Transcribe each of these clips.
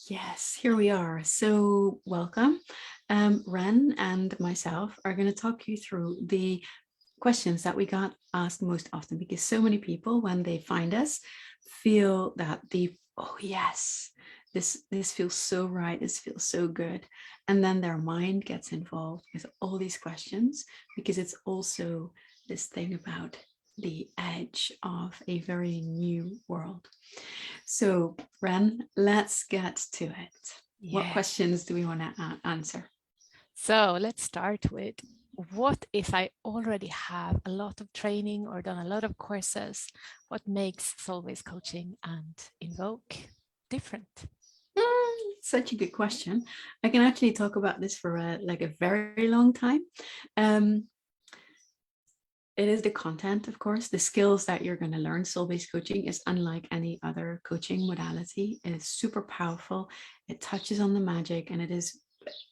Yes, here we are. So welcome. Ren and myself are going to talk you through the questions that we got asked most often, because so many people, when they find us, feel that oh yes, this feels so right, this feels so good. And then their mind gets involved with all these questions, because it's also this thing about the edge of a very new world. So, Ren, let's get to it. What Yeah. questions do we want to answer? So let's start with what if I already have a lot of training or done a lot of courses? What makes Soulbased coaching and Invoke different? Such a good question. I can actually talk about this for like a very long time. Um, it is the content, of course, the skills that you're going to learn. Soul-based coaching is unlike any other coaching modality. It is super powerful. It touches on the magic, and it is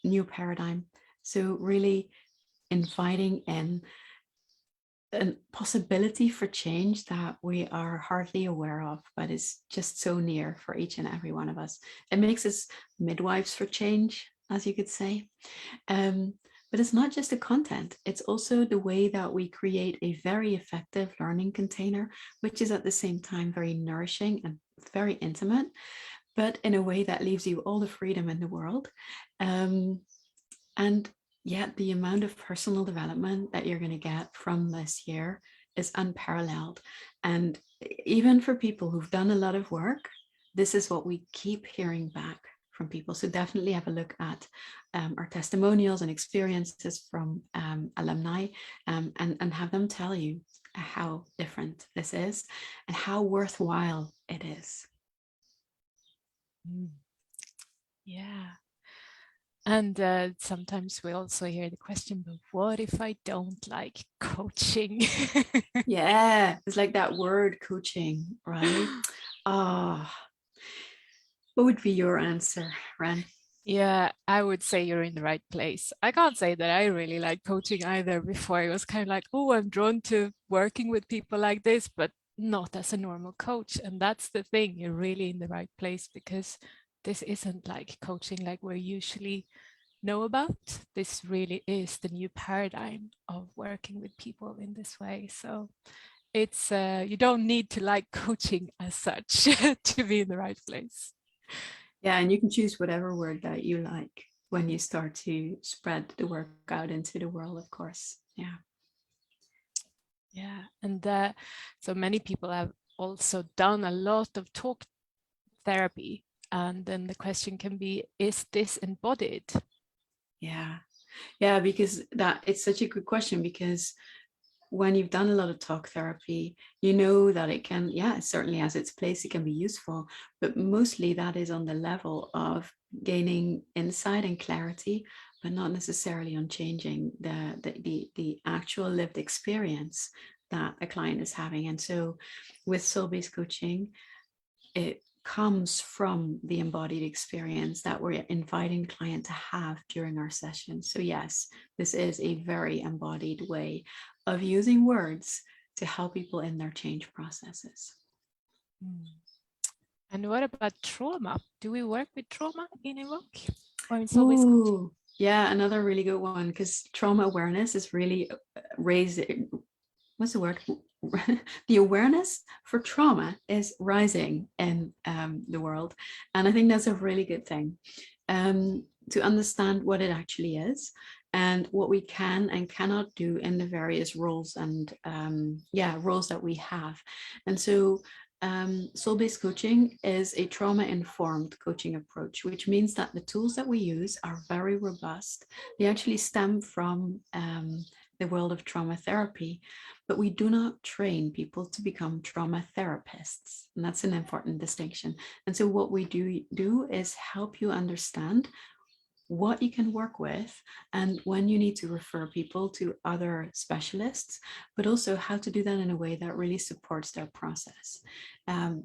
new paradigm. So really inviting in a possibility for change that we are hardly aware of, but is just so near for each and every one of us. It makes us midwives for change, as you could say. Um, but it's not just the content, it's also the way that we create a very effective learning container, which is at the same time very nourishing and very intimate, but in a way that leaves you all the freedom in the world. And yet the amount of personal development that you're going to get from this year is unparalleled. And even for people who've done a lot of work, this is what we keep hearing back from people. So definitely have a look at our testimonials and experiences from alumni, and have them tell you how different this is and how worthwhile it is. Mm. Yeah. And sometimes we also hear the question, but what if I don't like coaching? Yeah, it's like that word coaching, right? Ah, what would be your answer, Ren? Yeah, I would say you're in the right place. I can't say that I really like coaching either. Before I was kind of like, oh, I'm drawn to working with people like this, but not as a normal coach. And that's the thing, you're really in the right place because this isn't like coaching like we usually know about. This really is the new paradigm of working with people in this way. So it's you don't need to like coaching as such to be in the right place. Yeah, and you can choose whatever word that you like when you start to spread the work out into the world, of course. Yeah. Yeah, and so many people have also done a lot of talk therapy, and then the question can be, is this embodied? Yeah. Yeah, because that it's such a good question, because when you've done a lot of talk therapy, you know that it can, yeah, it certainly has its place, it can be useful, but mostly that is on the level of gaining insight and clarity, but not necessarily on changing the actual lived experience that a client is having. And so with soul-based coaching, it comes from the embodied experience that we're inviting client to have during our session. So yes, this is a very embodied way of using words to help people in their change processes. Hmm. And what about trauma? Do we work with trauma in Invoke or in Soulbased coaching? Ooh, yeah, another really good one, because trauma awareness is really raising, what's the word? The awareness for trauma is rising in the world. And I think that's a really good thing, to understand what it actually is and what we can and cannot do in the various roles and roles that we have. And so soul-based coaching is a trauma-informed coaching approach, which means that the tools that we use are very robust. They actually stem from the world of trauma therapy, but we do not train people to become trauma therapists. And that's an important distinction. And so what we do is help you understand what you can work with and when you need to refer people to other specialists, but also how to do that in a way that really supports their process.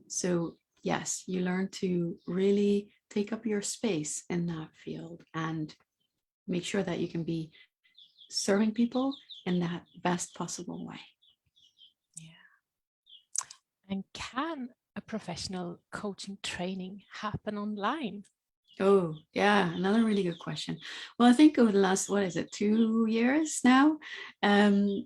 So yes, you learn to really take up your space in that field and make sure that you can be serving people in that best possible way. Yeah. And can a professional coaching training happen online? Oh, yeah, another really good question. Well, I think over the last, what is it, 2 years now, um,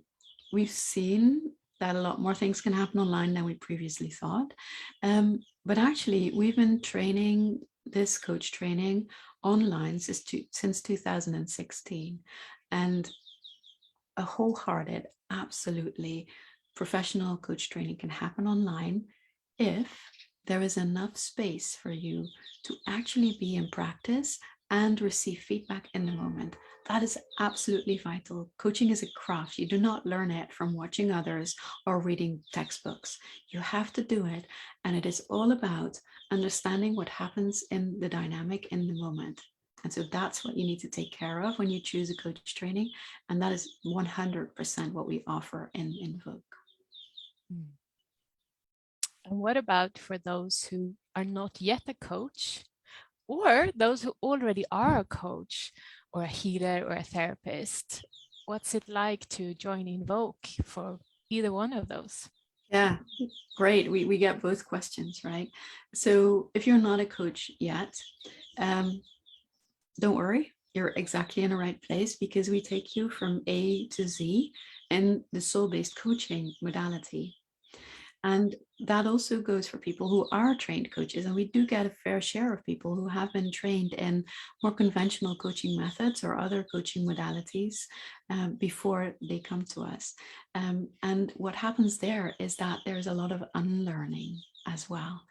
we've seen that a lot more things can happen online than we previously thought. But actually, we've been training this coach training online since 2016. And a wholehearted, absolutely professional coach training can happen online if there is enough space for you to actually be in practice and receive feedback in the moment. That is absolutely vital. Coaching is a craft. You do not learn it from watching others or reading textbooks. You have to do it. And it is all about understanding what happens in the dynamic in the moment. And so that's what you need to take care of when you choose a coach training. And that is 100% what we offer in Invoke. Mm. And what about for those who are not yet a coach, or those who already are a coach or a healer or a therapist? What's it like to join Invoke for either one of those? Yeah, great. We get both questions, right? So if you're not a coach yet, don't worry. You're exactly in the right place because we take you from A to Z in the soul-based coaching modality. And that also goes for people who are trained coaches. And we do get a fair share of people who have been trained in more conventional coaching methods or other coaching modalities before they come to us. And what happens there is that there's a lot of unlearning as well,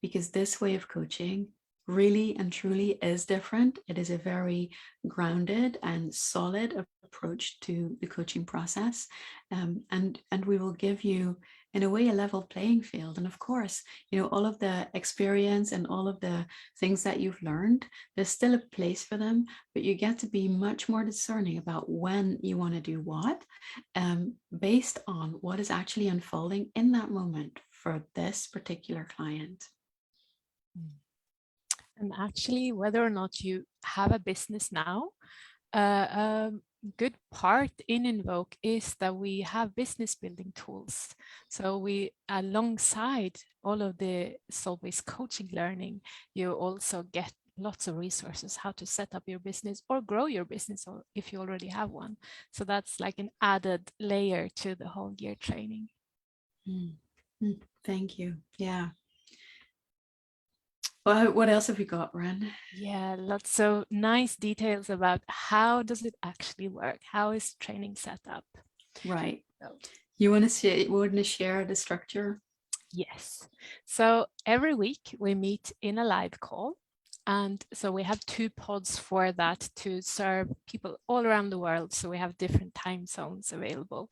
because this way of coaching really and truly is different. It is a very grounded and solid approach to the coaching process. And we will give you, in a way, a level playing field. And of course, all of the experience and all of the things that you've learned, there's still a place for them, but you get to be much more discerning about when you want to do what, based on what is actually unfolding in that moment for this particular client. And actually, whether or not you have a business now, a good part in Invoke is that we have business building tools. So we, alongside all of the soul-based coaching learning, you also get lots of resources how to set up your business or grow your business, or if you already have one. So that's like an added layer to the whole year training. Thank you. Yeah. Well, what else have we got, Ren? Yeah, lots of nice details about how does it actually work? How is training set up? Right. So, You want to share the structure? yes. So every week we meet in a live call. And so we have 2 pods for that to serve people all around the world. So we have different time zones available.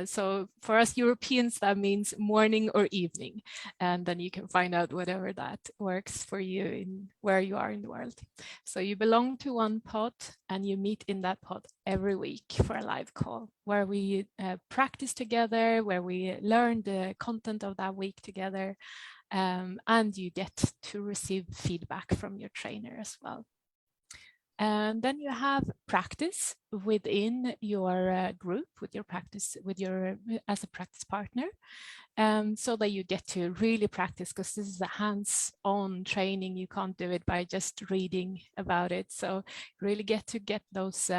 So for us Europeans, that means morning or evening. And then you can find out whatever that works for you in where you are in the world. So you belong to one pod and you meet in that pod every week for a live call where we practice together, where we learn the content of that week together. And you get to receive feedback from your trainer as well. And then you have practice within your group, with your practice, as a practice partner, so that you get to really practice, because this is a hands-on training. You can't do it by just reading about it. So you really get those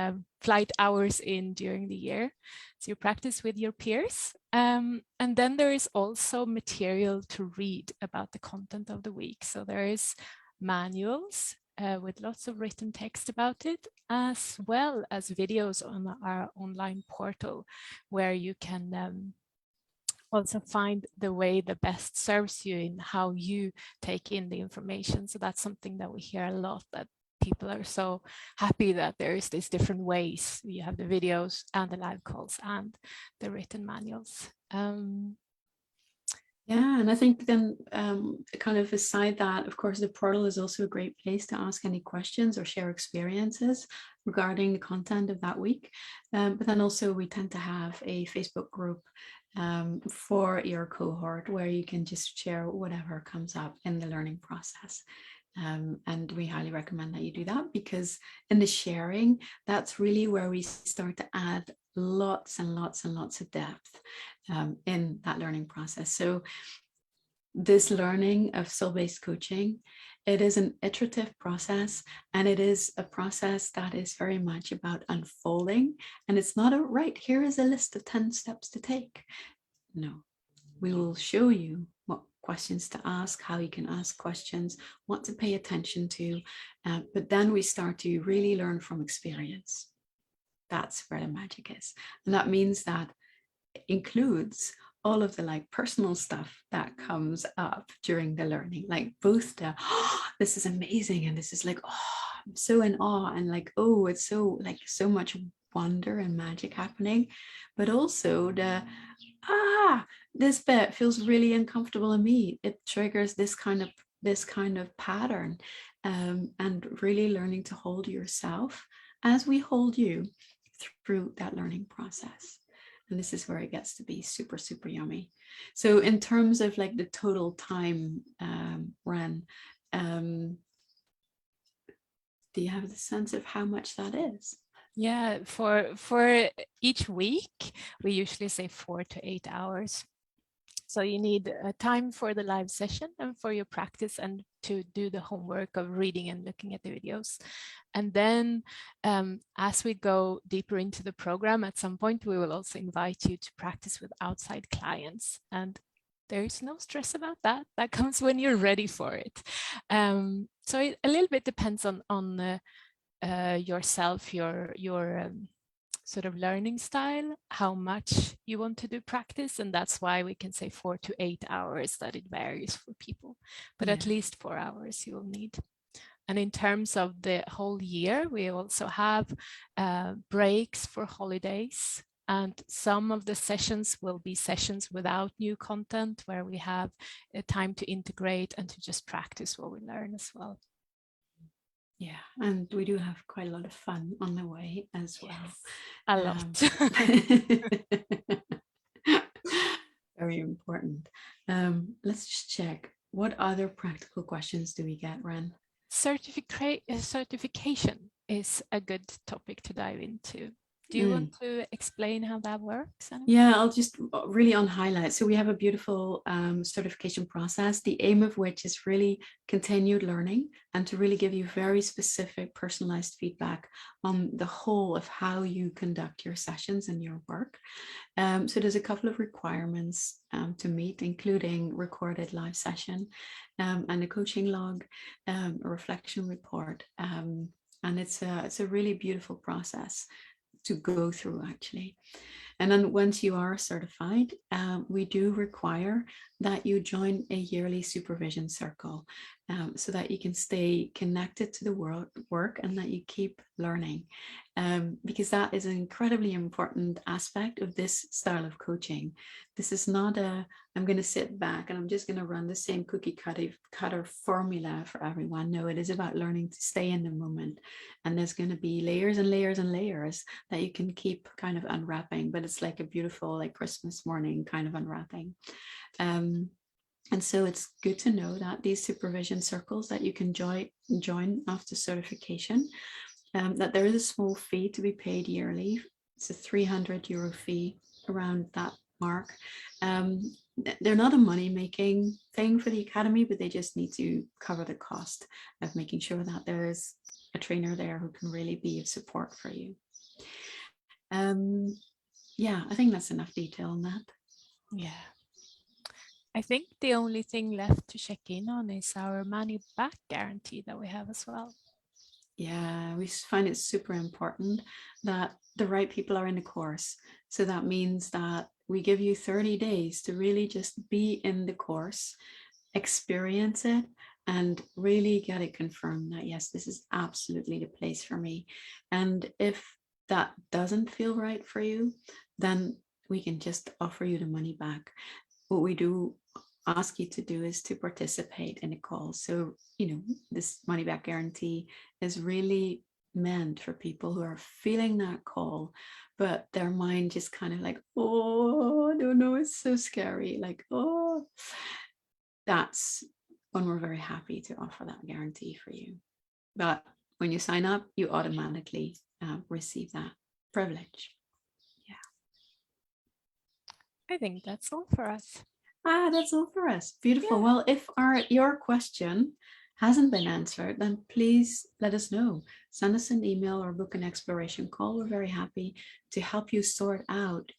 flight hours in during the year. So you practice with your peers. And then there is also material to read about the content of the week. So there is manuals with lots of written text about it, as well as videos on our online portal where you can also find the way that best serves you in how you take in the information. So that's something that we hear a lot, that people are so happy that there is these different ways. You have the videos and the live calls and the written manuals. Yeah, and I think then kind of aside that, of course, the portal is also a great place to ask any questions or share experiences regarding the content of that week. But then also we tend to have a Facebook group for your cohort where you can just share whatever comes up in the learning process. And we highly recommend that you do that, because in the sharing, that's really where we start to add lots and lots and lots of depth in that learning process. So this learning of soul-based coaching, it is an iterative process, and it is a process that is very much about unfolding. And it's not a right, here is a list of 10 steps to take. No, we will show you what questions to ask, how you can ask questions, what to pay attention to. But then we start to really learn from experience. That's where the magic is. And that means that it includes all of the like personal stuff that comes up during the learning, like both the, oh, this is amazing, and this is like, oh, I'm so in awe, and like, oh, it's so like so much wonder and magic happening, but also the, this bit feels really uncomfortable in me. It triggers this kind of pattern, and really learning to hold yourself as we hold you through that learning process. And this is where it gets to be super, super yummy. So in terms of like the total time, Ren, do you have the sense of how much that is? Yeah, for each week, we usually say 4 to 8 hours. So you need time for the live session and for your practice and to do the homework of reading and looking at the videos. And then as we go deeper into the program, at some point, we will also invite you to practice with outside clients. And there is no stress about that. That comes when you're ready for it. So it a little bit depends on yourself, your sort of learning style, how much you want to do practice. And that's why we can say 4 to 8 hours, that it varies for people, but at least 4 hours you will need. And in terms of the whole year, we also have breaks for holidays. And some of the sessions will be sessions without new content, where we have time to integrate and to just practice what we learn as well. Yeah, and we do have quite a lot of fun on the way as well. A lot. Very important. Let's just check. What other practical questions do we get, Ren? Certification is a good topic to dive into. Do you want to explain how that works, Anna? Yeah, I'll just really on highlight. So we have a beautiful certification process, the aim of which is really continued learning and to really give you very specific personalized feedback on the whole of how you conduct your sessions and your work. So there's a couple of requirements to meet, including recorded live session and a coaching log, a reflection report. And it's a really beautiful process to go through, actually. And then once you are certified, we do require that you join a yearly supervision circle so that you can stay connected to the work and that you keep learning, because that is an incredibly important aspect of this style of coaching. This is not I'm going to sit back and I'm just going to run the same cookie cutter formula for everyone. No, it is about learning to stay in the moment. And there's going to be layers and layers and layers that you can keep kind of unwrapping, but it's like a beautiful, like Christmas morning kind of unwrapping. And so it's good to know that these supervision circles that you can join after certification, that there is a small fee to be paid yearly. It's a €300 fee, around that mark. They're not a money-making thing for the Academy, but they just need to cover the cost of making sure that there is a trainer there who can really be of support for you. Yeah, I think that's enough detail on that. Yeah. I think the only thing left to check in on is our money back guarantee that we have as well. Yeah, we find it super important that the right people are in the course. So that means that we give you 30 days to really just be in the course, experience it, and really get it confirmed that, yes, this is absolutely the place for me. And if that doesn't feel right for you, then we can just offer you the money back. What we do ask you to do is to participate in a call. So, this money back guarantee is really meant for people who are feeling that call, but their mind just kind of like, oh, I don't know, it's so scary. Like, oh, that's when we're very happy to offer that guarantee for you. But when you sign up, you automatically receive that privilege. Yeah. I think that's all for us. That's all for us. Beautiful. Yeah. Well, if your question hasn't been answered, then please let us know. Send us an email or book an exploration call. We're very happy to help you sort out,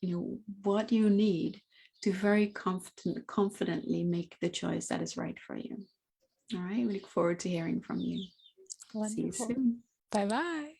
what you need to very confidently make the choice that is right for you. All right. We look forward to hearing from you. See you Wonderful. soon. Bye bye.